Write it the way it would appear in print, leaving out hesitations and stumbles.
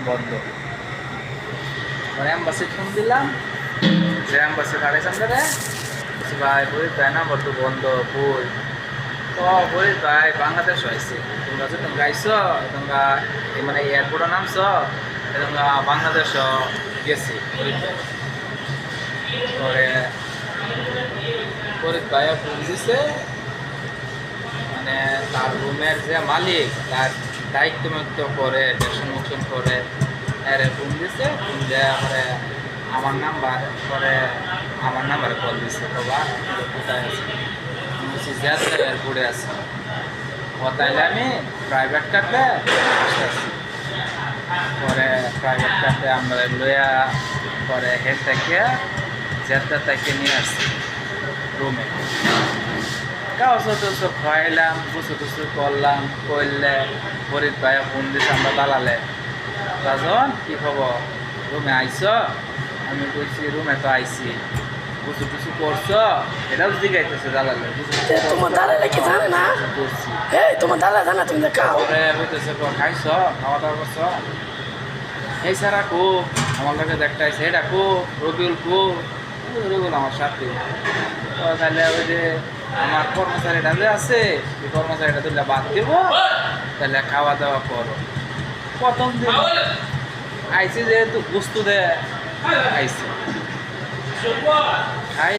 বন্ধ। পরে embassy phone দিলাম, যে অ্যাম্বাসি পাঠাইছেন ধরে ভাই ফরিদ ভাই নাম্বার তো বন্ধ বই। তো ফরিদ ভাই বাংলাদেশ হয়েছে, তোমরা যে তোমরা আইসো, তোমরা মানে এয়ারপোর্টে নামছো, তোমরা বাংলাদেশ গেছি ফরিদ ভাই। পরে ফরিদ ভাই ফোন দিছে, মানে তার রুমের যে মালিক তার দায়িত্ব মুক্ত করে মোশন করে এর ফোন দিছে, ফোন দেওয়া পরে আমার নাম্বার পরে আমার নাম্বারে কল দিছে, বাবা কোথায় আছে, বলছি যাচ্ছে এয়ারপোর্টে আছে। ও তাইলে আমি প্রাইভেট কারতে আসতেছি। পরে প্রাইভেট কারতে আমরা লইয়া পরে হেড থেকে জেদ্দা থেকে নিয়ে আসছি রুমে। কাগজ টুসু খাইলাম, গুছু টুসু করলাম, করলে ফরিদ ভাই ফোন দিছে আমরা দালালে, রাজন কি খবর, রুমে আইস? আমি কইছি রুমে তো আইসি। গুছু টুসু করছো? এটাও জিগাইতেছে দালালে। তোমার দালালে কি জানে না? করছি। তোমার দালাল জানা তুমি দেখাও। পরে হইতেছে খাইছ, খাওয়া দাওয়া করছো? এই সারা কো আমার লোকে দেখতেছে, এটা কো রবিউল কো, রবিউল আমার সাথে। তাহলে ওই যে আমার কর্মচারীটা যে আছে, এই কর্মচারীটা তুলে বাদ দেবো, তাহলে খাওয়া দাওয়া করো। প্রথম দিন আইসি যেহেতু বস্তু দেয় আইসি,